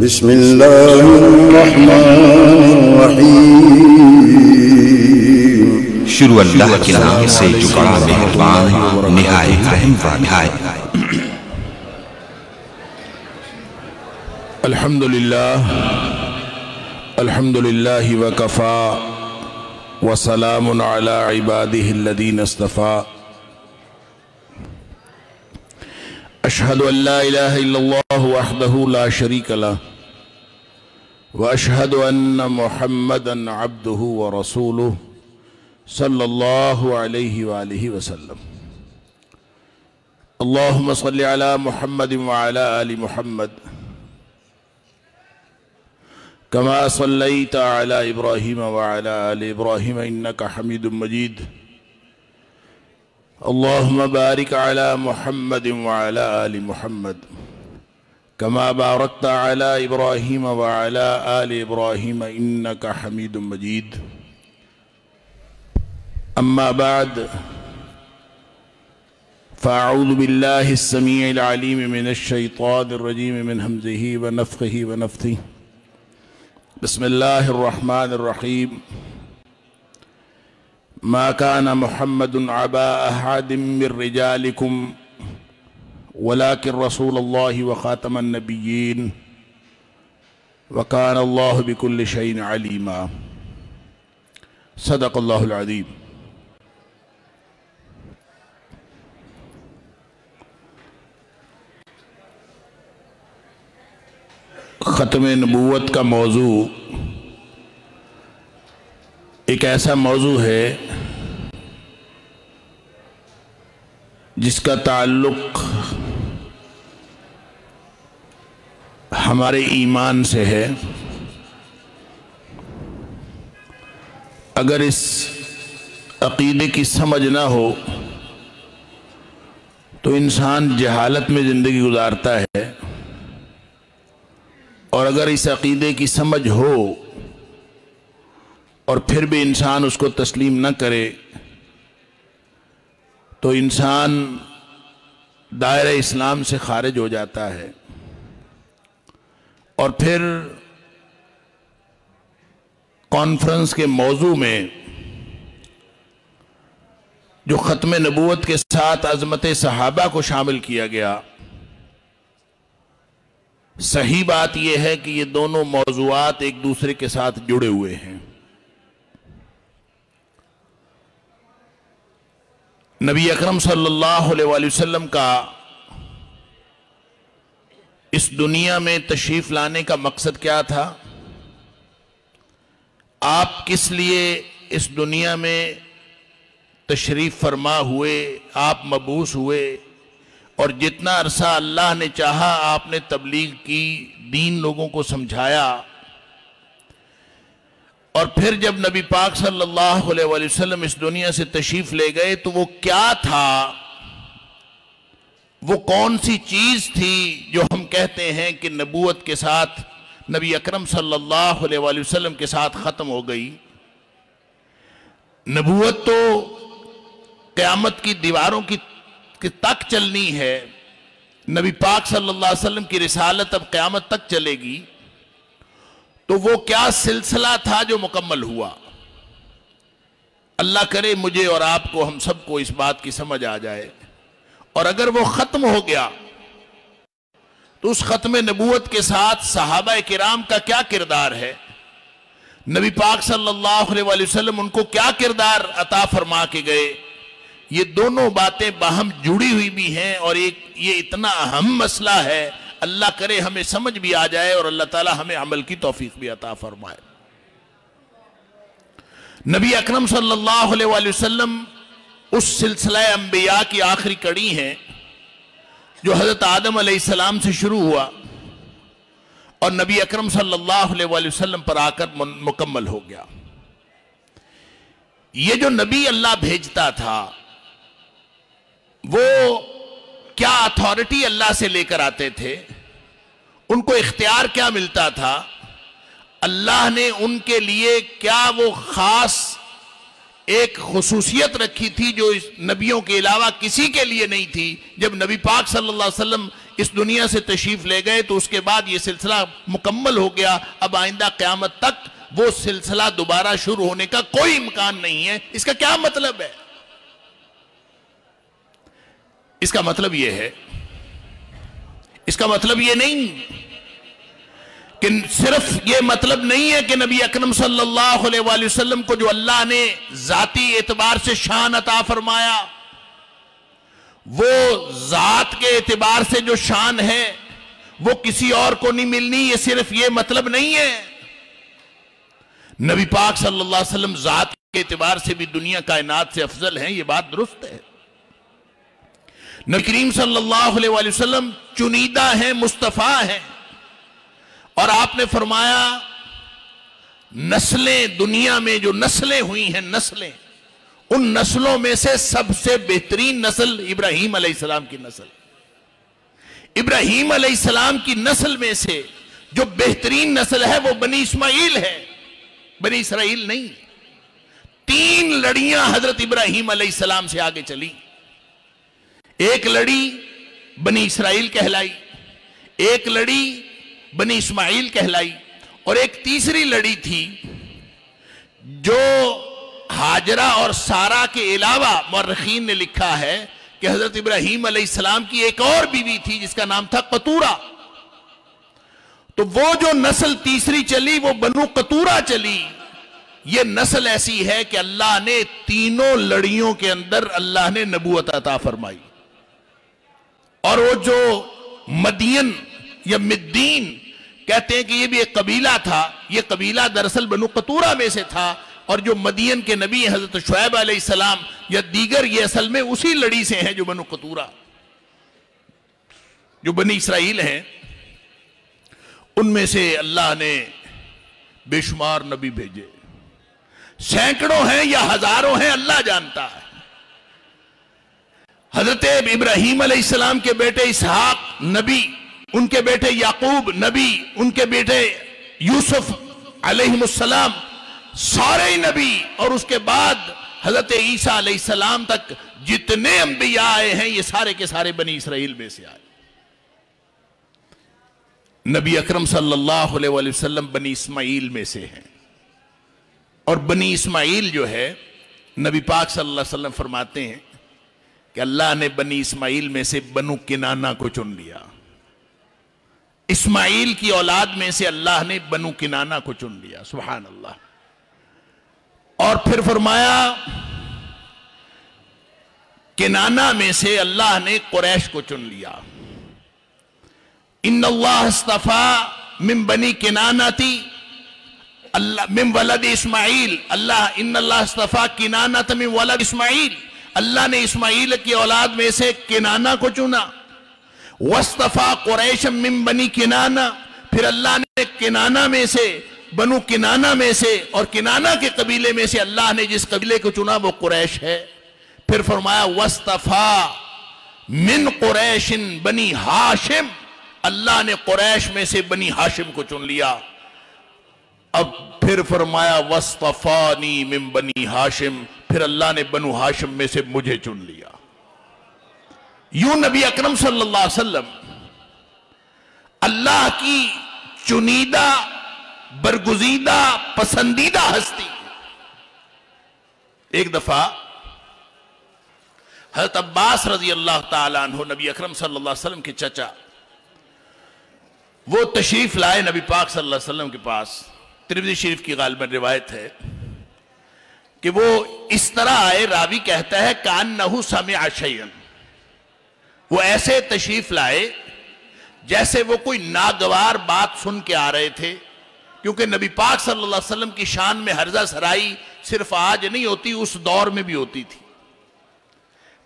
بسم اللہ الرحمن الرحیم۔ شروع اللہ کے نام سے جو بڑا مہربان نہایت رحم والا ہے۔ الحمدللہ وکفا وسلام علی عبادہ الذین اصطفا۔ اشہد ان لا الہ الا اللہ وحدہ لا شریک لہ واشہد ان محمدا عبدہ ورسولہ صلی اللہ علیہ وآلہ وسلم۔ اللہم صلی علی محمد وعلی آل محمد كما صليت على إبراهيم وعلى آل إبراهيم إنك حميد مجيد۔ اللهم بارك على محمد وعلى آل محمد كما باركت على إبراهيم وعلى آل إبراهيم إنك حميد مجيد۔ أما بعد فأعوذ بالله السميع العليم من الشيطان الرجيم من همزه ونفخه ونفثه۔ بسم اللہ الرحمن الرحیم۔ ما كان محمد عبا احد من رجالكم ولكن رسول الله وخاتم النبيين وكان الله بكل شيء عليما۔ صدق اللہ العظیم۔ ختم نبوت کا موضوع ایک ایسا موضوع ہے جس کا تعلق ہمارے ایمان سے ہے۔ اگر اس عقیدے کی سمجھ نہ ہو تو انسان جہالت میں زندگی گزارتا ہے، اور اگر اس عقیدے کی سمجھ ہو اور پھر بھی انسان اس کو تسلیم نہ کرے تو انسان دائرہ اسلام سے خارج ہو جاتا ہے، اور پھر کانفرنس کے موضوع میں جو ختم نبوت کے ساتھ عظمت صحابہ کو شامل کیا گیا، صحیح بات یہ ہے کہ یہ دونوں موضوعات ایک دوسرے کے ساتھ جڑے ہوئے ہیں۔ نبی اکرم صلی اللہ علیہ وآلہ وسلم کا اس دنیا میں تشریف لانے کا مقصد کیا تھا؟ آپ کس لیے اس دنیا میں تشریف فرما ہوئے، آپ مبعوث ہوئے، اور جتنا عرصہ اللہ نے چاہا آپ نے تبلیغ کی، دین لوگوں کو سمجھایا، اور پھر جب نبی پاک صلی اللہ علیہ وآلہ وسلم اس دنیا سے تشریف لے گئے تو وہ کیا تھا، وہ کون سی چیز تھی جو ہم کہتے ہیں کہ نبوت کے ساتھ، نبی اکرم صلی اللہ علیہ وآلہ وسلم کے ساتھ ختم ہو گئی؟ نبوت تو قیامت کی دیواروں کی تک چلنی ہے، نبی پاک صلی اللہ علیہ وسلم کی رسالت اب قیامت تک چلے گی، تو وہ کیا سلسلہ تھا جو مکمل ہوا؟ اللہ کرے مجھے اور آپ کو، ہم سب کو اس بات کی سمجھ آ جائے، اور اگر وہ ختم ہو گیا تو اس ختم نبوت کے ساتھ صحابہ کرام کا کیا کردار ہے؟ نبی پاک صلی اللہ علیہ وآلہ وسلم ان کو کیا کردار عطا فرما کے گئے؟ یہ دونوں باتیں باہم جڑی ہوئی بھی ہیں، اور یہ اتنا اہم مسئلہ ہے، اللہ کرے ہمیں سمجھ بھی آ جائے اور اللہ تعالی ہمیں عمل کی توفیق بھی عطا فرمائے۔ نبی اکرم صلی اللہ علیہ وآلہ وسلم اس سلسلہ انبیاء کی آخری کڑی ہیں جو حضرت آدم علیہ السلام سے شروع ہوا اور نبی اکرم صلی اللہ علیہ وآلہ وسلم پر آ کر مکمل ہو گیا۔ یہ جو نبی اللہ بھیجتا تھا وہ کیا اتھارٹی اللہ سے لے کر آتے تھے؟ ان کو اختیار کیا ملتا تھا؟ اللہ نے ان کے لیے کیا وہ خاص ایک خصوصیت رکھی تھی جو اس نبیوں کے علاوہ کسی کے لیے نہیں تھی؟ جب نبی پاک صلی اللہ علیہ وسلم اس دنیا سے تشریف لے گئے تو اس کے بعد یہ سلسلہ مکمل ہو گیا. اب آئندہ قیامت تک وہ سلسلہ دوبارہ شروع ہونے کا کوئی امکان نہیں ہے. اس کا کیا مطلب ہے؟ اس کا مطلب یہ ہے، اس کا مطلب یہ نہیں کہ صرف یہ مطلب نہیں ہے کہ نبی اکرم صلی اللہ علیہ وآلہ وسلم کو جو اللہ نے ذاتی اعتبار سے شان عطا فرمایا، وہ ذات کے اعتبار سے جو شان ہے وہ کسی اور کو نہیں ملنی. یہ صرف یہ مطلب نہیں ہے. نبی پاک صلی اللہ علیہ وسلم ذات کے اعتبار سے بھی دنیا کائنات سے افضل ہیں، یہ بات درست ہے. نبی کریم صلی اللہ علیہ وآلہ وسلم چنیدہ ہیں، مصطفیٰ ہیں. اور آپ نے فرمایا نسلیں، دنیا میں جو نسلیں ہوئی ہیں، نسلیں، ان نسلوں میں سے سب سے بہترین نسل ابراہیم علیہ السلام کی نسل. ابراہیم علیہ السلام کی نسل میں سے جو بہترین نسل ہے وہ بنی اسماعیل ہے، بنی اسرائیل نہیں. 3 لڑیاں حضرت ابراہیم علیہ السلام سے آگے چلی. ایک لڑی بنی اسرائیل کہلائی، ایک لڑی بنی اسماعیل کہلائی، اور ایک تیسری لڑی تھی جو ہاجرہ اور سارہ کے علاوہ مورخین نے لکھا ہے کہ حضرت ابراہیم علیہ السلام کی ایک اور بیوی تھی جس کا نام تھا قطورہ. تو وہ جو نسل تیسری چلی وہ بنو قطورہ چلی. یہ نسل ایسی ہے کہ اللہ نے تینوں لڑیوں کے اندر اللہ نے نبوت عطا فرمائی. اور وہ جو مدین یا مدین کہتے ہیں کہ یہ بھی ایک قبیلہ تھا، یہ قبیلہ دراصل بنو قطورہ میں سے تھا. اور جو مدین کے نبی حضرت شعیب علیہ السلام یا دیگر، یہ اصل میں اسی لڑی سے ہیں جو بنو قطورہ، جو بنی اسرائیل ہیں. ان میں سے اللہ نے بے شمار نبی بھیجے، سینکڑوں ہیں یا ہزاروں ہیں اللہ جانتا ہے. حضرت ابراہیم علیہ السلام کے بیٹے اسحاق نبی، ان کے بیٹے یعقوب نبی، ان کے بیٹے یوسف علیہ السلام سارے نبی، اور اس کے بعد حضرت عیسیٰ علیہ السلام تک جتنے انبیاء آئے ہیں یہ سارے کے سارے بنی اسرائیل میں سے آئے. نبی اکرم صلی اللہ علیہ وآلہ وسلم بنی اسماعیل میں سے ہیں. اور بنی اسماعیل جو ہے، نبی پاک صلی اللہ علیہ وسلم فرماتے ہیں کہ اللہ نے بنی اسماعیل میں سے بنو کنانہ کو چن لیا. اسماعیل کی اولاد میں سے اللہ نے بنو کنانہ کو چن لیا. سبحان اللہ. اور پھر فرمایا کنانہ میں سے اللہ نے قریش کو چن لیا. ان اللہ اصطفى من بنی کنانتی اللہ من ولد اسماعیل، اللہ ان اللہ اصطفى کنانۃ من ولد اسماعیل، اللہ نے اسماعیل کی اولاد میں سے کنانہ کو چنا. واصطفى قریش من بنی کنانہ، پھر اللہ نے کنانہ میں سے، بنو کنانہ میں سے اور کنانہ کے قبیلے میں سے اللہ نے جس قبیلے کو چنا وہ قریش ہے. پھر فرمایا واصطفى من قریش بنی ہاشم، اللہ نے قریش میں سے بنی ہاشم کو چن لیا. اب پھر فرمایا واصطفانی من بنی ہاشم، پھر اللہ نے بنو ہاشم میں سے مجھے چن لیا. یوں نبی اکرم صلی اللہ علیہ وسلم اللہ کی چنیدہ، برگزیدہ، پسندیدہ ہستی. ایک دفعہ حضرت عباس رضی اللہ تعالیٰ عنہ، نبی اکرم صلی اللہ علیہ وسلم کے چچا، وہ تشریف لائے نبی پاک صلی اللہ علیہ وسلم کے پاس. ترمذی شریف کی غالباً روایت ہے کہ وہ اس طرح آئے، راوی کہتا ہے کأنہ سمع شیئا، وہ ایسے تشریف لائے جیسے وہ کوئی ناگوار بات سن کے آ رہے تھے. کیونکہ نبی پاک صلی اللہ علیہ وسلم کی شان میں ہرزہ سرائی صرف آج نہیں ہوتی، اس دور میں بھی ہوتی تھی.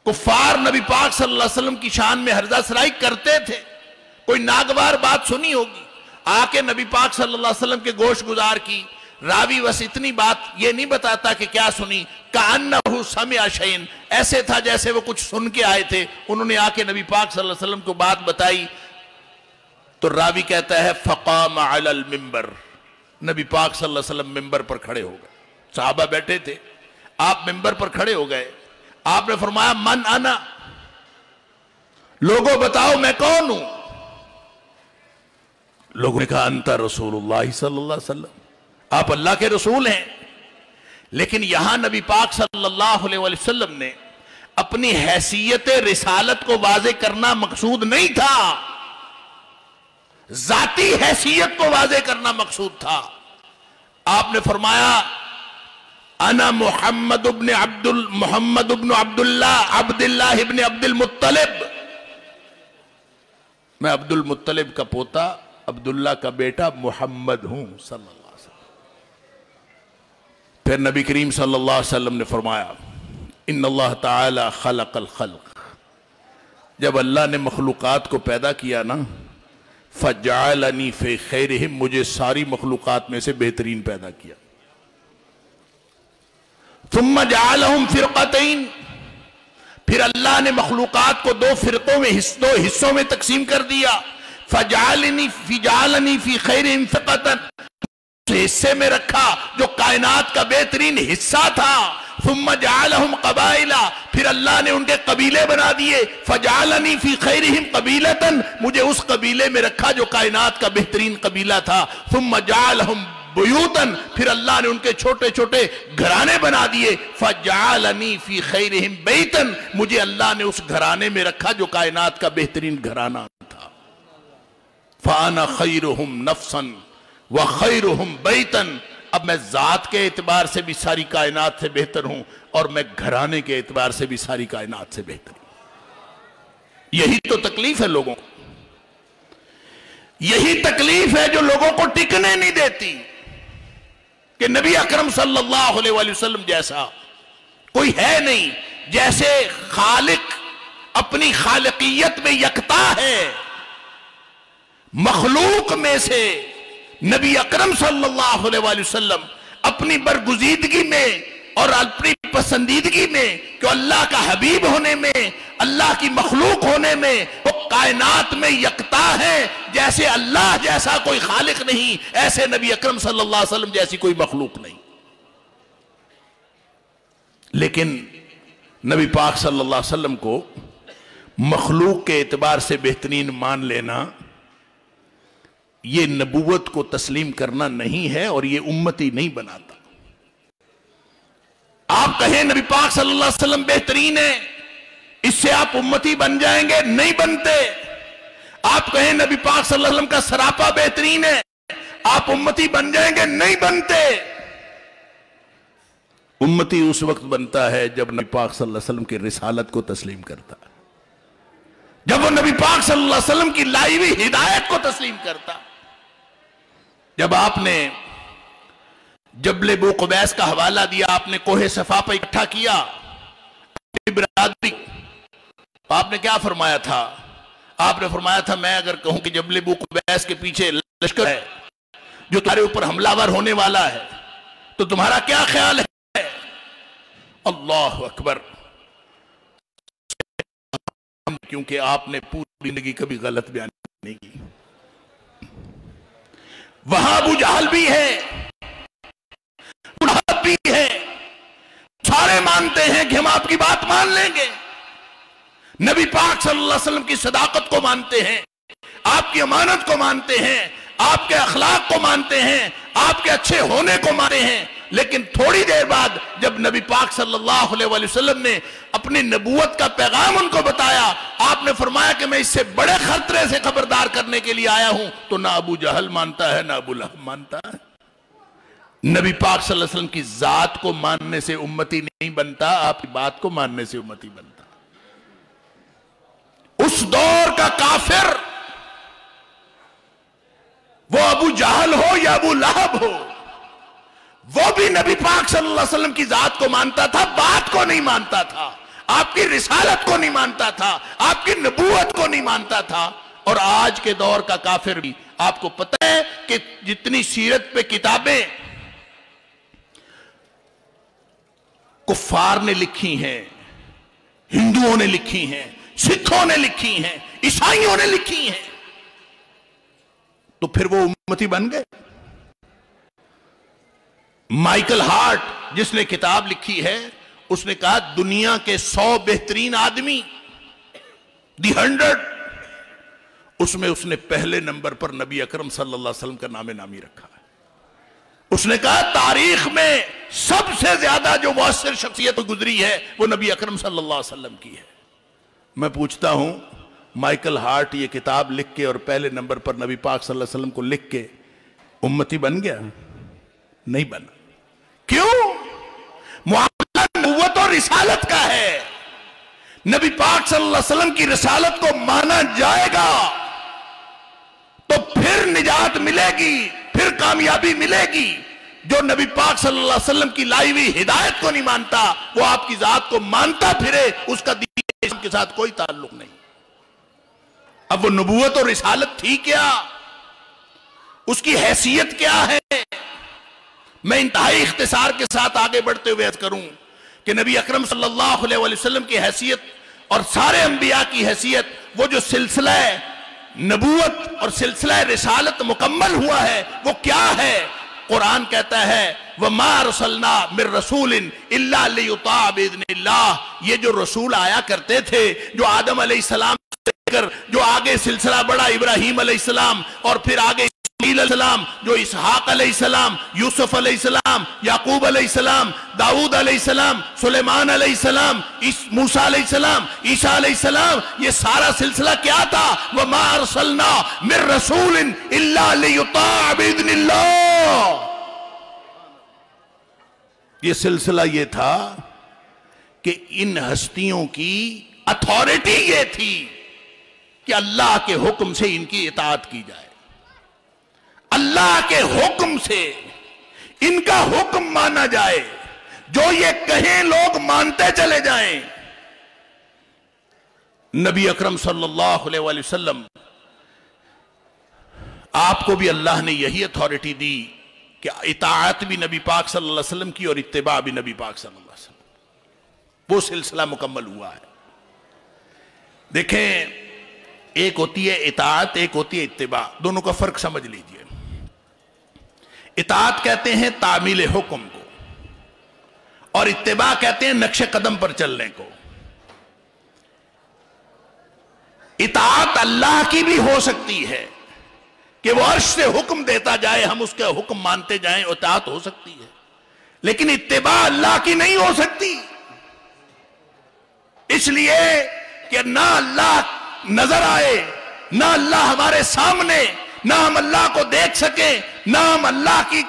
کفار نبی پاک صلی اللہ علیہ وسلم کی شان میں ہرزہ سرائی کرتے تھے. کوئی ناگوار بات سنی ہوگی، آ کے نبی پاک صلی اللہ علیہ وسلم کے گوش گزار کی. راوی بس اتنی بات یہ نہیں بتاتا کہ کیا سنی، کأنہ سمع شیئا، ایسے تھا جیسے وہ کچھ سن کے آئے تھے. انہوں نے آ کے نبی پاک صلی اللہ علیہ وسلم کو بات بتائی. تو راوی کہتا ہے فقام علی المنبر، نبی پاک صلی اللہ علیہ وسلم منبر پر کھڑے ہو گئے. صحابہ بیٹھے تھے، آپ منبر پر کھڑے ہو گئے. آپ نے فرمایا من انا، لوگوں بتاؤ میں کون ہوں. لوگوں نے کہا انت رسول اللہ صلی اللہ علیہ وسلم، آپ اللہ کے رسول ہیں. لیکن یہاں نبی پاک صلی اللہ علیہ وسلم نے اپنی حیثیت رسالت کو واضح کرنا مقصود نہیں تھا، ذاتی حیثیت کو واضح کرنا مقصود تھا. آپ نے فرمایا انا محمد ابن عبداللہ ابن عبد المطلب، میں عبد المطلب کا پوتا عبداللہ کا بیٹا محمد ہوں صلی اللہ علیہ وسلم. پھر نبی کریم صلی اللہ علیہ وسلم نے فرمایا ان اللہ تعالی خلق الخلق، جب اللہ نے مخلوقات کو پیدا کیا نا، فجعلنی فی خیرہم، مجھے ساری مخلوقات میں سے بہترین پیدا کیا. ثم جعلہم فرقتین، پھر اللہ نے مخلوقات کو دو فرقوں میں دو حصوں میں تقسیم کر دیا. فجعلنی فی خیرہم فرقتن، حصے میں رکھا جو کائنات کا بہترین حصہ تھا. ثم جعلہم قبائل، پھر اللہ نے ان کے قبیلے بنا دیے. فجعلنی فی خیرہم قبیلتن، مجھے اس قبیلے میں رکھا جو کائنات کا بہترین قبیلہ تھا. ثم جعلہم بیوتن، پھر اللہ نے ان کے چھوٹے چھوٹے گھرانے بنا دیے. فجعلنی فی خیرہم بیتن، مجھے اللہ نے اس گھرانے میں رکھا جو کائنات کا بہترین گھرانہ تھا. فانا خیرہم نفسا وخیرہم بیتن، اب میں ذات کے اعتبار سے بھی ساری کائنات سے بہتر ہوں اور میں گھرانے کے اعتبار سے بھی ساری کائنات سے بہتر ہوں. یہی تو تکلیف ہے لوگوں کو، یہی تکلیف ہے جو لوگوں کو ٹکنے نہیں دیتی کہ نبی اکرم صلی اللہ علیہ وآلہ وسلم جیسا کوئی ہے نہیں. جیسے خالق اپنی خالقیت میں یکتا ہے، مخلوق میں سے نبی اکرم صلی اللہ علیہ وآلہ وسلم اپنی برگزیدگی میں اور اپنی پسندیدگی میں کہ اللہ کا حبیب ہونے میں، اللہ کی مخلوق ہونے میں وہ کائنات میں یکتا ہے. جیسے اللہ جیسا کوئی خالق نہیں، ایسے نبی اکرم صلی اللہ علیہ وسلم جیسی کوئی مخلوق نہیں. لیکن نبی پاک صلی اللہ علیہ وسلم کو مخلوق کے اعتبار سے بہترین مان لینا یہ نبوت کو تسلیم کرنا نہیں ہے اور یہ امتی نہیں بناتا. آپ کہیں نبی پاک صلی اللہ علیہ وسلم بہترین ہے، اس سے آپ امتی بن جائیں گے، نہیں بنتے. آپ کہیں نبی پاک صلی اللہ علیہ وسلم کا سراپا بہترین ہے، آپ امتی بن جائیں گے، نہیں بنتے. امتی اس وقت بنتا ہے جب نبی پاک صلی اللہ علیہ وسلم کی رسالت کو تسلیم کرتا ہے، جب وہ نبی پاک صلی اللہ علیہ وسلم کی لائی ہوئی ہدایت کو تسلیم کرتا. جب آپ نے جبل بو قبیس کا حوالہ دیا، آپ نے کوہ صفا پر اکٹھا کیا برادری، آپ نے کیا فرمایا تھا؟ آپ نے فرمایا تھا میں اگر کہوں کہ جبل بو قبیس کے پیچھے لشکر ہے جو تمہارے اوپر حملہ ور ہونے والا ہے تو تمہارا کیا خیال ہے؟ اللہ اکبر. کیونکہ آپ نے پوری زندگی کبھی غلط بیان نہیں کی. وہاں ابو جہل بھی ہے، بھی ہے، سارے مانتے ہیں کہ ہم آپ کی بات مان لیں گے. نبی پاک صلی اللہ علیہ وسلم کی صداقت کو مانتے ہیں، آپ کی امانت کو مانتے ہیں، آپ کے اخلاق کو مانتے ہیں، آپ کے اچھے ہونے کو مانتے ہیں. لیکن تھوڑی دیر بعد جب نبی پاک صلی اللہ علیہ وآلہ وسلم نے اپنی نبوت کا پیغام ان کو بتایا، آپ نے فرمایا کہ میں اس سے بڑے خطرے سے خبردار کرنے کے لیے آیا ہوں، تو نہ ابو جہل مانتا ہے نہ ابو لہب مانتا ہے. نبی پاک صلی اللہ علیہ وسلم کی ذات کو ماننے سے امتی نہیں بنتا، آپ کی بات کو ماننے سے امتی بنتا. اس دور کا کافر وہ ابو جہل ہو یا ابو لہب ہو، وہ بھی نبی پاک صلی اللہ علیہ وسلم کی ذات کو مانتا تھا، بات کو نہیں مانتا تھا، آپ کی رسالت کو نہیں مانتا تھا، آپ کی نبوت کو نہیں مانتا تھا. اور آج کے دور کا کافر بھی، آپ کو پتہ ہے کہ جتنی سیرت پہ کتابیں کفار نے لکھی ہیں، ہندوؤں نے لکھی ہیں، سکھوں نے لکھی ہیں، عیسائیوں نے لکھی ہیں، تو پھر وہ امتی بن گئے. مائیکل ہارٹ جس نے کتاب لکھی ہے، اس نے کہا دنیا کے 100 بہترین آدمی، دی 100، اس میں اس نے پہلے نمبر پر نبی اکرم صلی اللہ علیہ وسلم کا نام نامی رکھا ہے۔ اس نے کہا تاریخ میں سب سے زیادہ جو مؤثر شخصیت گزری ہے وہ نبی اکرم صلی اللہ علیہ وسلم کی ہے۔ میں پوچھتا ہوں مائیکل ہارٹ یہ کتاب لکھ کے اور پہلے نمبر پر نبی پاک صلی اللہ علیہ وسلم کو لکھ کے امتی بن گیا؟ نہیں بنا۔ کیوں؟ معاملہ نبوت اور رسالت کا ہے۔ نبی پاک صلی اللہ علیہ وسلم کی رسالت کو مانا جائے گا تو پھر نجات ملے گی، پھر کامیابی ملے گی۔ جو نبی پاک صلی اللہ علیہ وسلم کی لائی ہوئی ہدایت کو نہیں مانتا، وہ آپ کی ذات کو مانتا پھرے، اس کا دین اسلام کے ساتھ کوئی تعلق نہیں۔ اب وہ نبوت اور رسالت تھی کیا؟ اس کی حیثیت کیا ہے؟ میں انتہائی اختصار کے ساتھ آگے بڑھتے ہوئے عرض کروں کہ نبی اکرم صلی اللہ علیہ وسلم کی حیثیت اور سارے انبیاء کی حیثیت، وہ جو سلسلہ نبوت اور سلسلہ رسالت مکمل ہوا ہے وہ کیا ہے؟ قرآن کہتا ہے وَمَا أَرْسَلْنَا مِن رَسُولٍ إِلَّا لِيُطَاعَ بِإِذْنِ اللَّهِ۔ یہ جو رسول آیا کرتے تھے، جو آدم علیہ السلام سے لے کر جو آگے سلسلہ بڑھا ابراہیم علیہ السلام اور پھر آگے اسماعیل علیہ السلام، جو اسحاق علیہ السلام، یوسف علیہ السلام، یعقوب علیہ السلام، داؤد علیہ السلام، سلیمان علیہ السلام، موسیٰ علیہ السلام، عیسیٰ علیہ السلام، یہ سارا سلسلہ کیا تھا؟ وَمَا أَرْسَلْنَا مِن رَسُولٍ إِلَّا لِيُطَاعَ بِإِذْنِ اللَّهِ۔ یہ سلسلہ یہ تھا کہ ان ہستیوں کی اتھارٹی یہ تھی کہ اللہ کے حکم سے ان کی اطاعت کی جائے، اللہ کے حکم سے ان کا حکم مانا جائے، جو یہ کہیں لوگ مانتے چلے جائیں۔ نبی اکرم صلی اللہ علیہ وآلہ وسلم، آپ کو بھی اللہ نے یہی اتھارٹی دی کہ اطاعت بھی نبی پاک صلی اللہ علیہ وسلم کی اور اتباع بھی نبی پاک صلی اللہ علیہ وسلم۔ وہ سلسلہ مکمل ہوا ہے۔ دیکھیں، ایک ہوتی ہے اطاعت، ایک ہوتی ہے اتباع، دونوں کا فرق سمجھ لیجئے۔ اطاعت کہتے ہیں تعمیل حکم کو، اور اتباع کہتے ہیں نقش قدم پر چلنے کو۔ اطاعت اللہ کی بھی ہو سکتی ہے کہ وہ عرش سے حکم دیتا جائے، ہم اس کا حکم مانتے جائیں، اطاعت ہو سکتی ہے، لیکن اتباع اللہ کی نہیں ہو سکتی، اس لیے کہ نہ اللہ نظر آئے، نہ اللہ ہمارے سامنے، نہ ہم اللہ کو دیکھ سکیں، نہ ہم اللہ کی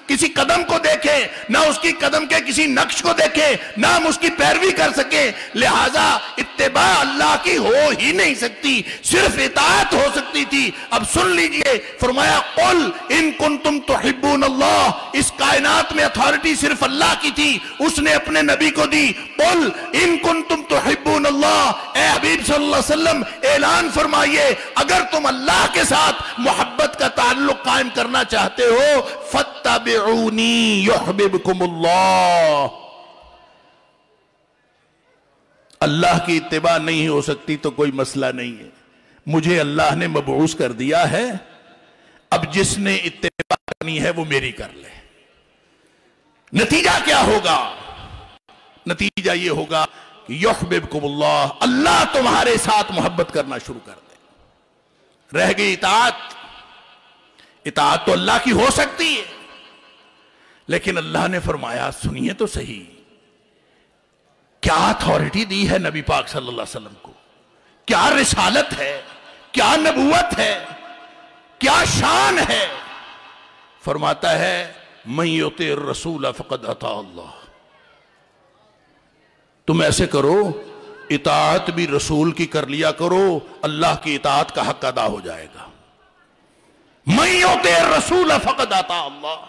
کسی قدم کو دیکھیں، نہ اس کی قدم کے کسی نقش کو دیکھیں، نہ ہم اس کی پیروی کر سکیں، لہٰذا اتباع اللہ کی ہو ہی نہیں سکتی، صرف اطاعت ہو سکتی تھی۔ اب سن لیجئے، فرمایا قُلْ إِن كُنْتُمْ تُحِبُّونَ اللَّهِ۔ اس کائنات میں اتھارٹی صرف اللہ کی تھی، اس نے اپنے نبی کو دی۔ قُلْ إِن كُنْتُمْ تُحِبُّونَ اللَّهِ، اے حبیب صلی اللہ علیہ وسلم اعلان فرمائیے، اگر تم اللہ کے ساتھ محبت کا تعلق قائم کرنا چاہتے ہو فَاتَّبِعُونِي يُحْبِبْكُمُ اللَّهُ۔ اللہ کی اتباع نہیں ہو سکتی تو کوئی مسئلہ نہیں ہے، مجھے اللہ نے مبعوث کر دیا ہے، اب جس نے اتباع کرنی ہے وہ میری کر لے۔ نتیجہ کیا ہوگا؟ نتیجہ یہ ہوگا کہ یحببکم اللہ، اللہ تمہارے ساتھ محبت کرنا شروع کر دے۔ رہ گئی اطاعت، اطاعت تو اللہ کی ہو سکتی ہے، لیکن اللہ نے فرمایا سنیے تو صحیح، کیا اتھارٹی دی ہے نبی پاک صلی اللہ علیہ وسلم کو، کیا رسالت ہے، کیا نبوت ہے، کیا شان ہے؟ فرماتا ہے من یطع الرسول فقد اطاع اللہ۔ تم ایسے کرو، اطاعت بھی رسول کی کر لیا کرو، اللہ کی اطاعت کا حق ادا ہو جائے گا۔ من یطع الرسول فقد اطاع اللہ،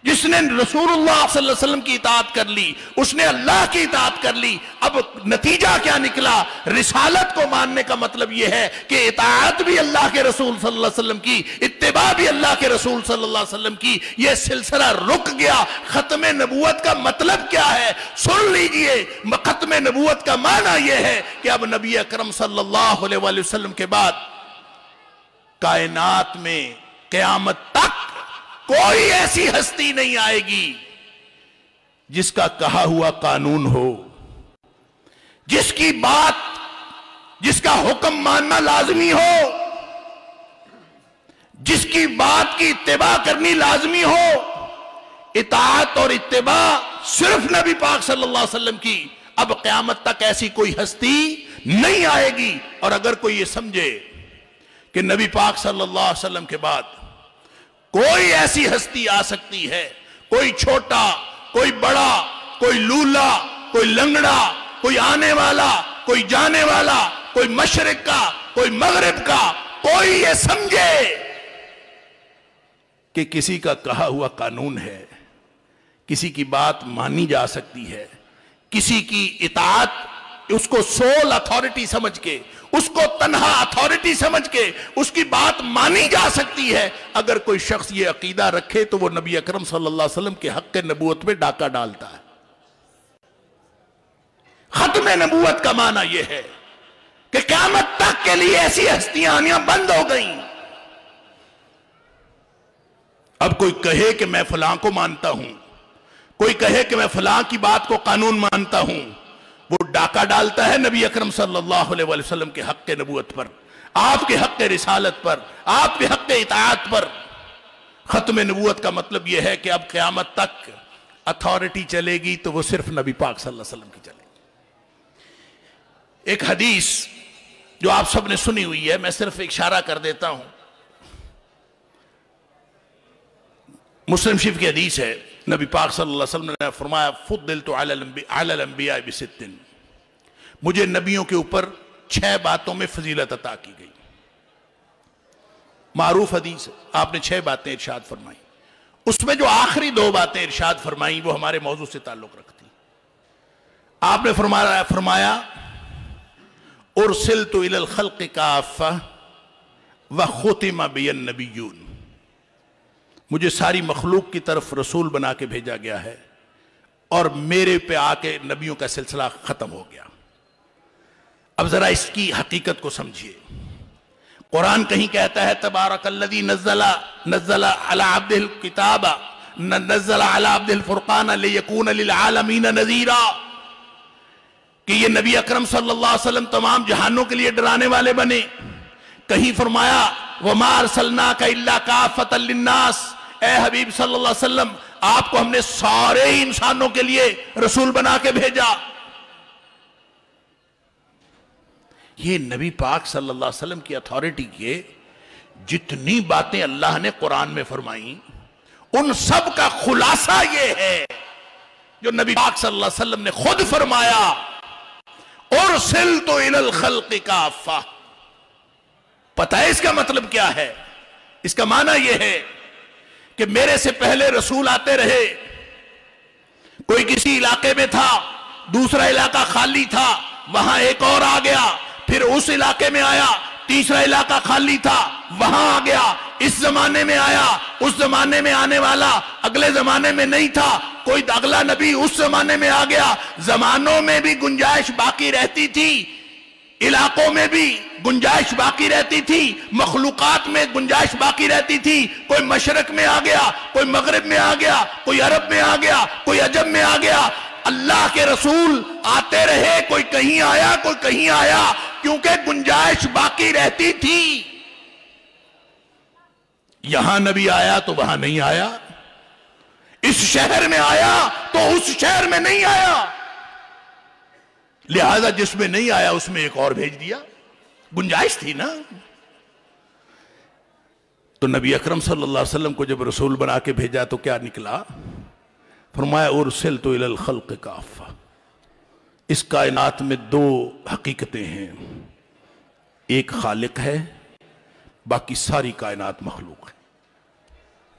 جس نے رسول اللہ صلی اللہ علیہ وسلم کی اطاعت کر لی، اس نے اللہ کی اطاعت کر لی۔ اب نتیجہ کیا نکلا؟ رسالت کو ماننے کا مطلب یہ ہے کہ اطاعت بھی اللہ کے رسول صلی اللہ علیہ وسلم کی، اتباع بھی اللہ کے رسول صلی اللہ علیہ وسلم کی۔ یہ سلسلہ رک گیا۔ ختم نبوت کا مطلب کیا ہے؟ سن لیجئے، ختم نبوت کا معنی یہ ہے کہ اب نبی اکرم صلی اللہ علیہ وآلہ وسلم کے بعد کائنات میں قیامت تک کوئی ایسی ہستی نہیں آئے گی جس کا کہا ہوا قانون ہو، جس کی بات جس کا حکم ماننا لازمی ہو، جس کی بات کی اتباع کرنی لازمی ہو، اطاعت اور اتباع صرف نبی پاک صلی اللہ علیہ وسلم کی، اب قیامت تک ایسی کوئی ہستی نہیں آئے گی۔ اور اگر کوئی یہ سمجھے کہ نبی پاک صلی اللہ علیہ وسلم کے بعد کوئی ایسی ہستی آ سکتی ہے، کوئی چھوٹا، کوئی بڑا، کوئی لولا، کوئی لنگڑا، کوئی آنے والا، کوئی جانے والا، کوئی مشرق کا، کوئی مغرب کا، کوئی یہ سمجھے کہ کسی کا کہا ہوا قانون ہے، کسی کی بات مانی جا سکتی ہے، کسی کی اطاعت اس کو سول اتھارٹی سمجھ کے، اس کو تنہا اتھارٹی سمجھ کے اس کی بات مانی جا سکتی ہے، اگر کوئی شخص یہ عقیدہ رکھے تو وہ نبی اکرم صلی اللہ علیہ وسلم کے حق نبوت میں ڈاکہ ڈالتا ہے۔ ختم نبوت کا معنی یہ ہے کہ قیامت تک کے لیے ایسی ہستیاں آنیاں بند ہو گئیں۔ اب کوئی کہے کہ میں فلاں کو مانتا ہوں، کوئی کہے کہ میں فلاں کی بات کو قانون مانتا ہوں، وہ ڈاکہ ڈالتا ہے نبی اکرم صلی اللہ علیہ وسلم کے حق نبوت پر، آپ کے حق رسالت پر، آپ کے حق اطاعت پر۔ ختم نبوت کا مطلب یہ ہے کہ اب قیامت تک اتھارٹی چلے گی تو وہ صرف نبی پاک صلی اللہ علیہ وسلم کی چلے گی۔ ایک حدیث جو آپ سب نے سنی ہوئی ہے، میں صرف اشارہ کر دیتا ہوں۔ مسلم شریف کی حدیث ہے، نبی پاک صلی اللہ علیہ وسلم نے فرمایا فضلت علی الانبیاء بست، مجھے نبیوں کے اوپر 6 باتوں میں فضیلت عطا کی گئی۔ معروف حدیث ہے، آپ نے 6 باتیں ارشاد فرمائی، اس میں جو آخری 2 باتیں ارشاد فرمائیں وہ ہمارے موضوع سے تعلق رکھتی۔ آپ نے فرمایا ارسلت الی الخلق کافہ وختم بی النبیون، مجھے ساری مخلوق کی طرف رسول بنا کے بھیجا گیا ہے اور میرے پہ آ کے نبیوں کا سلسلہ ختم ہو گیا۔ اب ذرا اس کی حقیقت کو سمجھیے۔ قرآن کہیں کہتا ہے تبارک الذی نزل علی عبدہ الکتاب، نزل علی عبدہ الفرقان لیکون للعالمین نذیرا، کہ یہ نبی اکرم صلی اللہ علیہ وسلم تمام جہانوں کے لیے ڈرانے والے بنے۔ کہیں فرمایا وَمَا أَرْسَلْنَاكَ إِلَّا كَافَّةً لِلنَّاسِ، اے حبیب صلی اللہ علیہ وسلم آپ کو ہم نے سارے انسانوں کے لیے رسول بنا کے بھیجا۔ یہ نبی پاک صلی اللہ علیہ وسلم کی اتھارٹی کے جتنی باتیں اللہ نے قرآن میں فرمائیں، ان سب کا خلاصہ یہ ہے جو نبی پاک صلی اللہ علیہ وسلم نے خود فرمایا ارسلت الی الخلق کافہ۔ پتہ ہے اس کا مطلب کیا ہے؟ اس کا معنی یہ ہے کہ میرے سے پہلے رسول آتے رہے، کوئی کسی علاقے میں تھا، دوسرا علاقہ خالی تھا، وہاں ایک اور آ گیا، پھر اس علاقے میں آیا، تیسرا علاقہ خالی تھا، وہاں آ گیا، اس زمانے میں آیا، اس زمانے میں آنے والا اگلے زمانے میں نہیں تھا، کوئی اگلا نبی اس زمانے میں آ گیا۔ زمانوں میں بھی گنجائش باقی رہتی تھی، علاقوں میں بھی گنجائش باقی رہتی تھی، مخلوقات میں گنجائش باقی رہتی تھی۔ کوئی مشرق میں آ گیا، کوئی مغرب میں آ گیا، کوئی عرب میں آ گیا، کوئی عجم میں آ گیا۔ اللہ کے رسول آتے رہے، کوئی کہیں آیا، کوئی کہیں آیا، کیونکہ گنجائش باقی رہتی تھی۔ یہاں نبی آیا تو وہاں نہیں آیا، اس شہر میں آیا تو اس شہر میں نہیں آیا، لہذا جس میں نہیں آیا اس میں ایک اور بھیج دیا، گنجائش تھی نا۔ تو نبی اکرم صلی اللہ علیہ وسلم کو جب رسول بنا کے بھیجا تو کیا نکلا؟ فرمایا ارسلت الی الخلق کافہ۔ اس کائنات میں 2 حقیقتیں ہیں، ایک خالق ہے، باقی ساری کائنات مخلوق ہے۔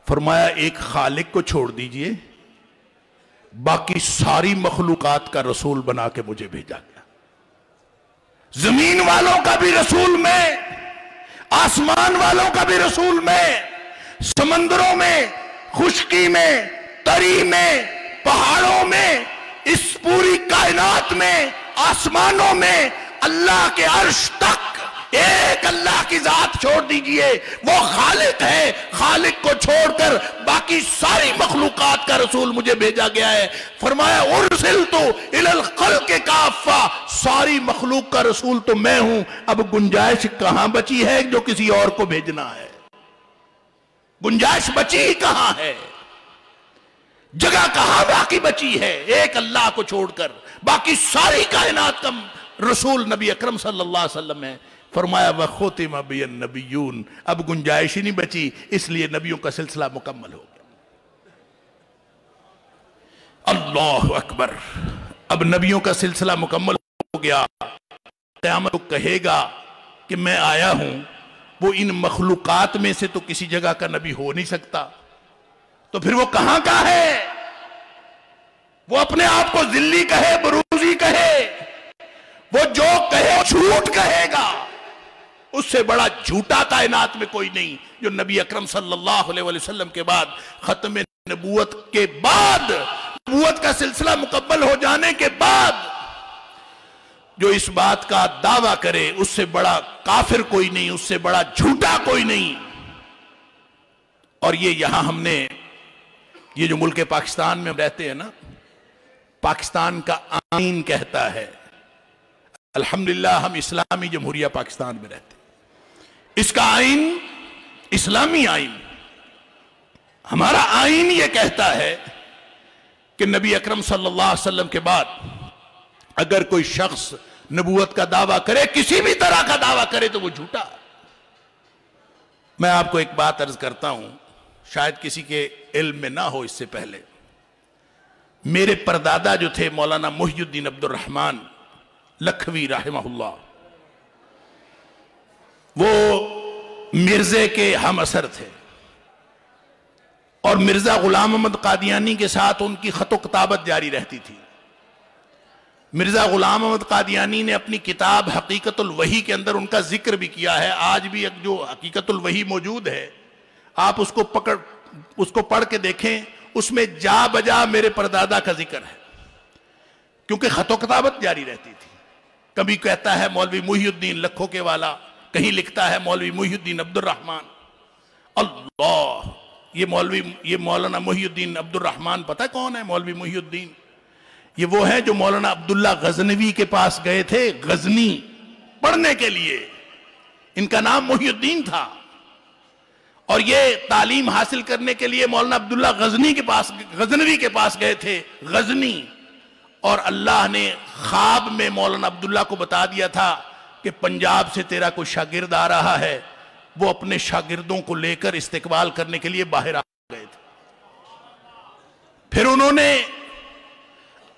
فرمایا ایک خالق کو چھوڑ دیجئے، باقی ساری مخلوقات کا رسول بنا کے مجھے بھیجا گیا۔ زمین والوں کا بھی رسول میں، آسمان والوں کا بھی رسول میں، سمندروں میں، خشکی میں، تری میں، پہاڑوں میں، اس پوری کائنات میں، آسمانوں میں، اللہ کے عرش تک ایک اللہ کی ذات چھوڑ دیجئے، وہ خالق ہے، خالق کو چھوڑ کر باقی ساری مخلوقات کا رسول مجھے بھیجا گیا ہے۔ فرمایا ارسلت الی الخلق کافہ، ساری مخلوق کا رسول تو میں ہوں، اب گنجائش کہاں بچی ہے جو کسی اور کو بھیجنا ہے؟ گنجائش بچی کہاں ہے؟ جگہ کہاں باقی بچی ہے ایک اللہ کو چھوڑ کر؟ باقی ساری کائنات کا رسول نبی اکرم صلی اللہ علیہ وسلم ہے۔ فرمایا وَخُتِمَ بِيَ النَّبِيُّونَ، اب گنجائش ہی نہیں بچی، اس لیے نبیوں کا سلسلہ مکمل ہو گیا۔ اللہ اکبر، اب نبیوں کا سلسلہ مکمل ہو گیا۔ قیامت کو کہے گا کہ میں آیا ہوں، وہ ان مخلوقات میں سے تو کسی جگہ کا نبی ہو نہیں سکتا، تو پھر وہ کہاں کا ہے؟ وہ اپنے آپ کو ذلی کہے، بروزی کہے، وہ جو کہے جھوٹ کہے گا، اس سے بڑا جھوٹا کائنات میں کوئی نہیں جو نبی اکرم صلی اللہ علیہ وسلم کے بعد، ختم نبوت کے بعد، نبوت کا سلسلہ مکمل ہو جانے کے بعد جو اس بات کا دعویٰ کرے، اس سے بڑا کافر کوئی نہیں، اس سے بڑا جھوٹا کوئی نہیں۔ اور یہ یہاں ہم نے، یہ جو ملک پاکستان میں رہتے ہیں نا، پاکستان کا آئین کہتا ہے، الحمدللہ ہم اسلامی جمہوریہ پاکستان میں رہتے ہیں، اس کا آئین اسلامی آئین، ہمارا آئین یہ کہتا ہے کہ نبی اکرم صلی اللہ علیہ وسلم کے بعد اگر کوئی شخص نبوت کا دعویٰ کرے، کسی بھی طرح کا دعویٰ کرے، تو وہ جھوٹا ہے۔ میں آپ کو ایک بات عرض کرتا ہوں، شاید کسی کے علم میں نہ ہو اس سے پہلے، میرے پردادا جو تھے مولانا محی الدین عبد الرحمن لکھوی رحمہ اللہ، وہ مرزے کے ہم اثر تھے، اور مرزا غلام احمد قادیانی کے ساتھ ان کی خط و کتابت جاری رہتی تھی۔ مرزا غلام احمد قادیانی نے اپنی کتاب حقیقت الوحی کے اندر ان کا ذکر بھی کیا ہے، آج بھی ایک جو حقیقت الوحی موجود ہے، آپ اس کو پڑھ کے دیکھیں، اس میں جا بجا میرے پردادا کا ذکر ہے، کیونکہ خط و کتابت جاری رہتی تھی۔ کبھی کہتا ہے مولوی محی الدین لکھو کے والا، کہیں لکھتا ہے مولوی محی الدین عبد الرحمن۔ اللہ، یہ مولانا محی الدین عبد الرحمن پتہ کون ہے؟ مولوی محی الدین یہ وہ ہیں جو مولانا عبداللہ غزنوی کے پاس گئے تھے غزنی پڑھنے کے لیے، ان کا نام محی الدین تھا، اور یہ تعلیم حاصل کرنے کے لیے مولانا عبداللہ غزنوی کے پاس گئے تھے غزنی، اور اللہ نے خواب میں مولانا عبداللہ کو بتا دیا تھا کہ پنجاب سے تیرا کوئی شاگرد آ رہا ہے۔ وہ اپنے شاگردوں کو لے کر استقبال کرنے کے لیے باہر آ گئے تھے۔ پھر انہوں نے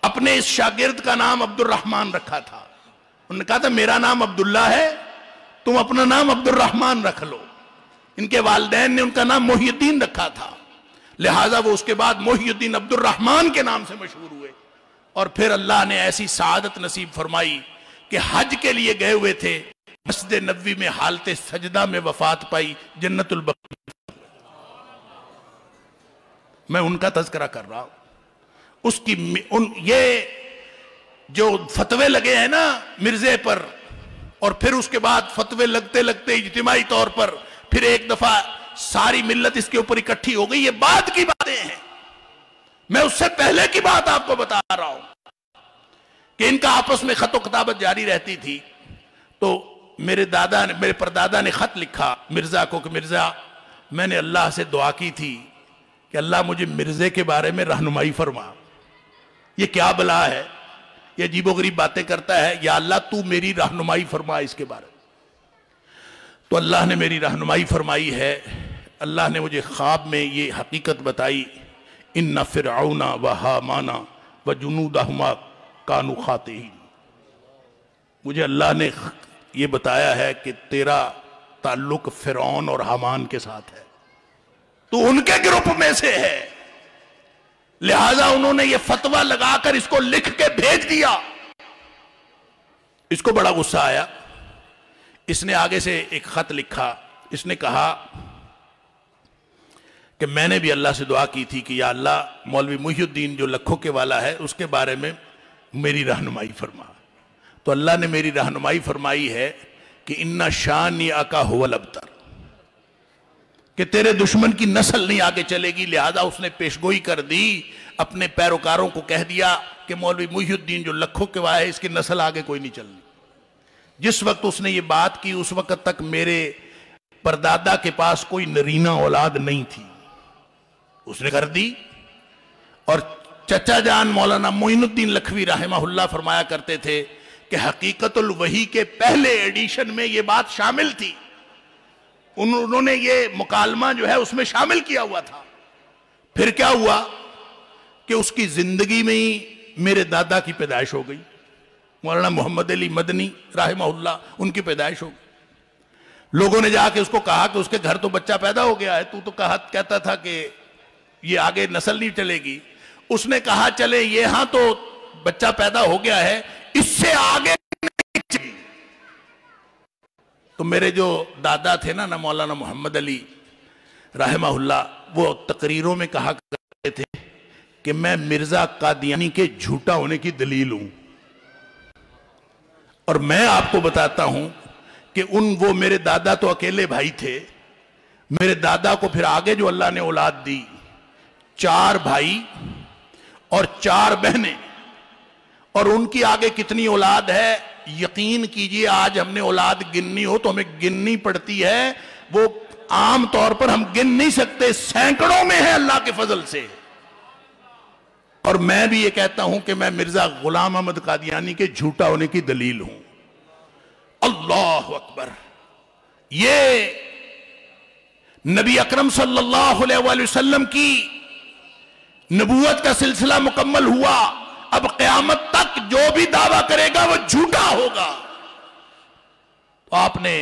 اپنے اس شاگرد کا نام عبد الرحمن رکھا تھا، انہوں نے کہا تھا میرا نام عبداللہ ہے، تم اپنا نام عبد الرحمن رکھ لو۔ ان کے والدین نے ان کا نام محی الدین رکھا تھا، لہٰذا وہ اس کے بعد محی الدین عبد الرحمن کے نام سے مشہور ہوئے۔ اور پھر اللہ نے ایسی سعادت نصیب فرمائی کہ حج کے لیے گئے ہوئے تھے، مسجد نبوی میں حالت سجدہ میں وفات پائی، جنت البقیع۔ میں ان کا تذکرہ کر رہا ہوں، یہ جو فتوے لگے ہیں نا مرزے پر، اور پھر اس کے بعد فتوے لگتے لگتے اجتماعی طور پر پھر ایک دفعہ ساری ملت اس کے اوپر اکٹھی ہو گئی، یہ بعد کی باتیں ہیں، میں اس سے پہلے کی بات آپ کو بتا رہا ہوں کہ ان کا آپس میں خط و کتابت جاری رہتی تھی۔ تو میرے پردادا نے خط لکھا مرزا کو کہ مرزا، میں نے اللہ سے دعا کی تھی کہ اللہ مجھے مرزے کے بارے میں رہنمائی فرما، یہ کیا بلا ہے، یہ عجیب و غریب باتیں کرتا ہے، یا اللہ تو میری رہنمائی فرما اس کے بارے میں۔ تو اللہ نے میری رہنمائی فرمائی ہے، اللہ نے مجھے خواب میں یہ حقیقت بتائی، ان فرعون و ہامان و جنودہما کانوا خاطئین۔ مجھے اللہ نے یہ بتایا ہے کہ تیرا تعلق فرعون اور حامان کے ساتھ ہے، تو ان کے گروپ میں سے ہے، لہذا انہوں نے یہ فتویٰ لگا کر اس کو لکھ کے بھیج دیا۔ اس کو بڑا غصہ آیا، اس نے آگے سے ایک خط لکھا، اس نے کہا کہ میں نے بھی اللہ سے دعا کی تھی کہ یا اللہ مولوی محی الدین جو لکھوں کے والا ہے اس کے بارے میں میری رہنمائی فرما، تو اللہ نے میری رہنمائی فرمائی ہے کہ اِنَّ شَانِئَكَ هُوَ الْأَبْتَرُ، کہ تیرے دشمن کی نسل نہیں آگے چلے گی. لہذا اس نے پیشگوئی کر دی، اپنے پیروکاروں کو کہہ دیا کہ مولوی محی الدین جو لکھوں کے وہاں ہے اس کی نسل آگے کوئی نہیں چلنی. جس وقت اس نے یہ بات کی اس وقت تک میرے پردادا کے پاس کوئی نرینہ اولاد نہیں تھی. اس نے کر دی. اور چچا جان مولانا معین الدین لکھوی رحمہ اللہ فرمایا کرتے تھے کہ حقیقت الوحی کے پہلے ایڈیشن میں یہ بات شامل تھی، انہوں نے یہ مکالمہ جو ہے اس میں شامل کیا ہوا تھا. پھر کیا ہوا کہ اس کی زندگی میں ہی میرے دادا کی پیدائش ہو گئی، مولانا محمد علی مدنی رحمہ اللہ، ان کی پیدائش ہو گئی. لوگوں نے جا کے اس کو کہا کہ اس کے گھر تو بچہ پیدا ہو گیا ہے، تو کہتا تھا کہ یہ آگے نسل نہیں چلے گی. اس نے کہا چلے یہ ہاں تو بچہ پیدا ہو گیا ہے، اس سے آگے نہیں چلے گی. تو میرے جو دادا تھے نا مولانا محمد علی رحمہ اللہ، وہ تقریروں میں کہا کرتے تھے کہ میں مرزا قادیانی کے جھوٹا ہونے کی دلیل ہوں. اور میں آپ کو بتاتا ہوں کہ وہ میرے دادا تو اکیلے بھائی تھے. میرے دادا کو پھر آگے جو اللہ نے اولاد دی، 4 بھائی اور 4 بہنیں، اور ان کی آگے کتنی اولاد ہے یقین کیجئے آج ہم نے اولاد گننی ہو تو ہمیں گننی پڑتی ہے، وہ عام طور پر ہم گن نہیں سکتے، سینکڑوں میں ہے اللہ کے فضل سے. اور میں بھی یہ کہتا ہوں کہ میں مرزا غلام احمد قادیانی کے جھوٹا ہونے کی دلیل ہوں. اللہ اکبر. یہ نبی اکرم صلی اللہ علیہ وآلہ وسلم کی نبوت کا سلسلہ مکمل ہوا. اب قیامت تک جو بھی دعویٰ کرے گا وہ جھوٹا ہوگا. تو آپ نے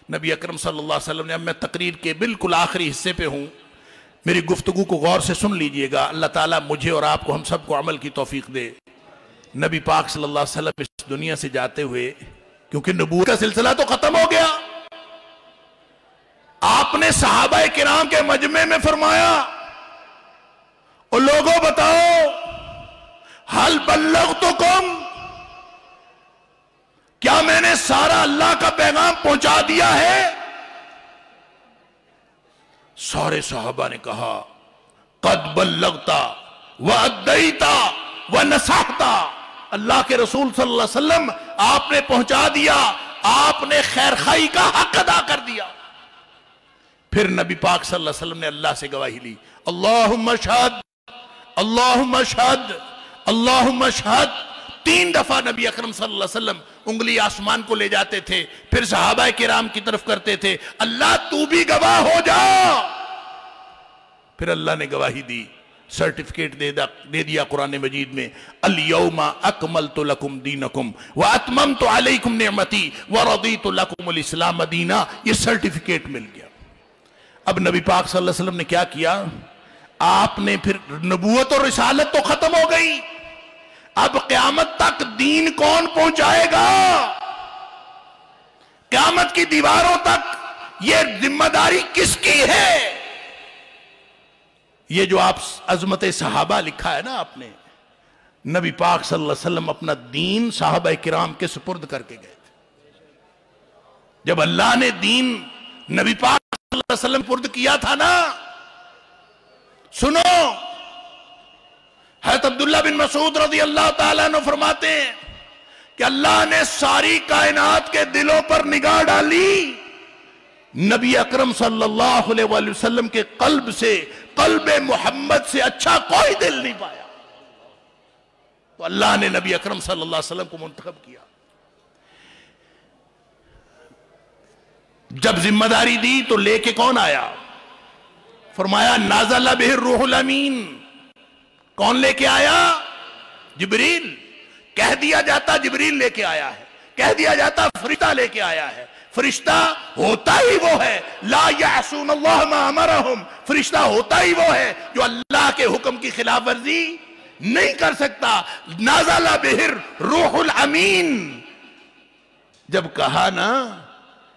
نبی اکرم صلی اللہ علیہ وسلم نے، اب میں تقریر کے بالکل آخری حصے پہ ہوں، میری گفتگو کو غور سے سن لیجئے گا. اللہ تعالیٰ مجھے اور آپ کو ہم سب کو عمل کی توفیق دے. نبی پاک صلی اللہ علیہ وسلم اس دنیا سے جاتے ہوئے، کیونکہ نبوت کا سلسلہ تو ختم ہو گیا، آپ نے صحابہ کرام کے مجمع میں فرمایا، اور لوگوں بتاؤ حل بلغتکم، کیا میں نے سارا اللہ کا پیغام پہنچا دیا ہے؟ سارے صحابہ نے کہا قد بلغتا وادیتا ونصحتا. اللہ کے رسول صلی اللہ علیہ وسلم آپ نے پہنچا دیا، آپ نے خیرخواہی کا حق ادا کر دیا. پھر نبی پاک صلی اللہ علیہ وسلم نے اللہ سے گواہی لی، اللہم اشہد اللہم اشہد اللہم اشہد. 3 دفعہ نبی اکرم صلی اللہ علیہ وسلم انگلی آسمان کو لے جاتے تھے، پھر صحابہ کرام کی طرف کرتے تھے، اللہ تو بھی گواہ ہو جا. پھر اللہ نے گواہی دی، سرٹیفکیٹ دے دیا قرآن مجید میں، الیوم اکملت لکم دینکم واتممت علیکم نعمتی ورضیت لکم الاسلام دینا. یہ سرٹیفکیٹ مل گیا. اب نبی پاک صلی اللہ علیہ وسلم نے کیا کیا؟ آپ نے پھر نبوت اور رسالت تو ختم ہو گئی، اب قیامت تک دین کون پہنچائے گا؟ قیامت کی دیواروں تک یہ ذمہ داری کس کی ہے؟ یہ جو آپ عظمت صحابہ لکھا ہے نا آپ نے، نبی پاک صلی اللہ علیہ وسلم اپنا دین صحابہ کرام کے سپرد کر کے گئے تھے. جب اللہ نے دین نبی پاک صلی اللہ علیہ وسلم سپرد کیا تھا نا، سنو، حضرت عبداللہ بن مسعود رضی اللہ تعالیٰ عنہ فرماتے ہیں کہ اللہ نے ساری کائنات کے دلوں پر نگاہ ڈالی، نبی اکرم صلی اللہ علیہ وآلہ وسلم کے قلب سے، قلب محمد سے اچھا کوئی دل نہیں پایا. تو اللہ نے نبی اکرم صلی اللہ علیہ وسلم کو منتخب کیا. جب ذمہ داری دی تو لے کے کون آیا؟ فرمایا نازل بہ الروح الامین. کون لے کے آیا؟ جبریل. کہہ دیا جاتا جبریل لے کے آیا ہے، کہہ دیا جاتا فرشتہ لے کے آیا ہے. فرشتہ ہوتا ہی وہ ہے، لا یعصون اللہ ما امرہم، فرشتہ ہوتا ہی وہ ہے جو اللہ کے حکم کی خلاف ورزی نہیں کر سکتا. نازل بہ الروح الامین. جب کہا نا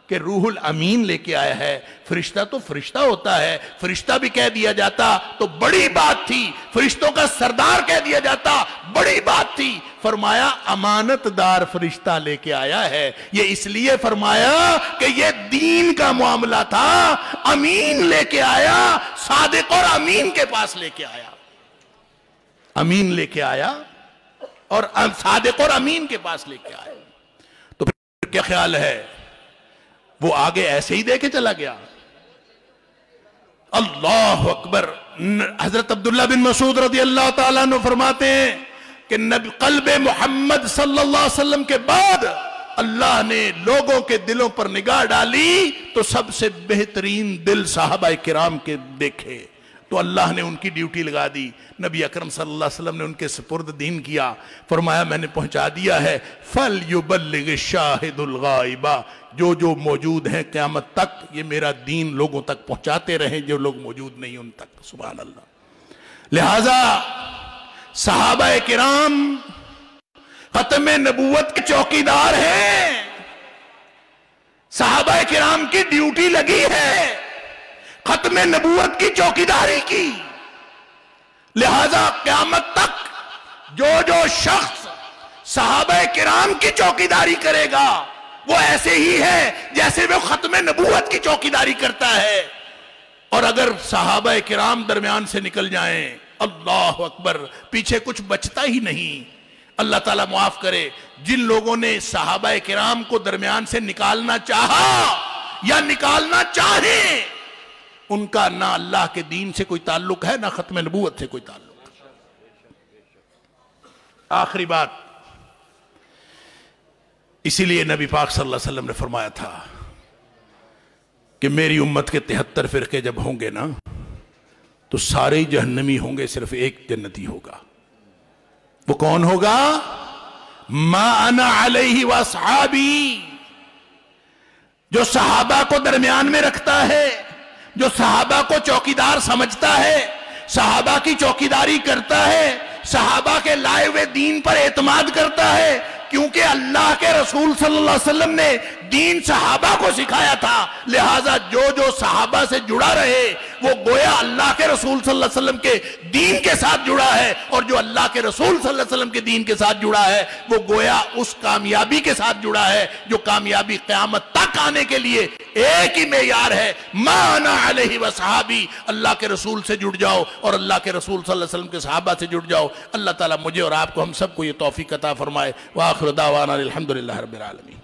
کہ روح الامین لے کے آیا ہے. فرشتہ تو فرشتہ ہوتا ہے، فرشتہ بھی کہہ دیا جاتا تو بڑی بات تھی، فرشتوں کا سردار کہہ دیا جاتا بڑی بات تھی. فرمایا امانت دار فرشتہ لے کے آیا ہے. یہ اس لیے فرمایا کہ یہ دین کا معاملہ تھا. امین لے کے آیا، صادق اور امین کے پاس لے کے آیا. امین لے کے آیا اور صادق اور امین کے پاس لے کے آیا. تو پھر کیا خیال ہے وہ آگے ایسے ہی دے کے چلا گیا؟ اللہ اکبر. حضرت عبداللہ بن مسعود رضی اللہ تعالیٰ عنہ فرماتے ہیں کہ قلب محمد صلی اللہ علیہ وسلم کے بعد اللہ نے لوگوں کے دلوں پر نگاہ ڈالی تو سب سے بہترین دل صحابہ کرام کے دیکھے. تو اللہ نے ان کی ڈیوٹی لگا دی. نبی اکرم صلی اللہ علیہ وسلم نے ان کے سپرد دین کیا. فرمایا میں نے پہنچا دیا ہے. فَلْيُبَلِّغِ الشَّاهِدُ الْغَائِبَ، جو جو موجود ہیں قیامت تک یہ میرا دین لوگوں تک پہنچاتے رہیں، جو لوگ موجود نہیں ان تک. سبحان اللہ. لہذا صحابہ کرام ختم نبوت کے چوکیدار ہیں. صحابہ کرام کی ڈیوٹی لگی ہے ختم نبوت کی چوکیداری کی. لہذا قیامت تک جو جو شخص صحابہ کرام کی چوکیداری کرے گا وہ ایسے ہی ہے جیسے وہ ختم نبوت کی چوکیداری کرتا ہے. اور اگر صحابہ کرام درمیان سے نکل جائیں، اللہ اکبر، پیچھے کچھ بچتا ہی نہیں. اللہ تعالیٰ معاف کرے جن لوگوں نے صحابہ کرام کو درمیان سے نکالنا چاہا یا نکالنا چاہیں، ان کا نہ اللہ کے دین سے کوئی تعلق ہے نہ ختم نبوت سے کوئی تعلق. آخری بات، اسی لیے نبی پاک صلی اللہ علیہ وسلم نے فرمایا تھا کہ میری امت کے 73 فرقے جب ہوں گے نا تو سارے جہنمی ہوں گے، صرف ایک جنتی ہوگا. وہ کون ہوگا؟ ما انا علیہ واصحابی، جو صحابہ کو درمیان میں رکھتا ہے، جو صحابہ کو چوکیدار سمجھتا ہے، صحابہ کی چوکیداری کرتا ہے، صحابہ کے لائے ہوئے دین پر اعتماد کرتا ہے. کیونکہ اللہ کے رسول صلی اللہ علیہ وسلم نے دین صحابہ کو سکھایا تھا. لہٰذا جو جو صحابہ سے جڑا رہے وہ گویا اللہ کے رسول صلی اللہ علیہ وسلم کے دین کے ساتھ جڑا ہے، اور جو اللہ کے رسول صلی اللہ علیہ وسلم کے دین کے ساتھ جڑا ہے وہ گویا اس کامیابی کے ساتھ جڑا ہے جو کامیابی قیامت تک آنے کے لیے ایک ہی معیار ہے. ما انا علیہ وصحابی، اللہ کے رسول سے جڑ جاؤ اور اللہ کے رسول صلی اللہ علیہ وسلم کے صحابہ سے جڑ جاؤ. اللہ تعالیٰ مجھے اور آپ کو، ہم سب کو یہ توفیق عطا فرمائے. وآخر دعوانا الحمدللہ رب العالمین.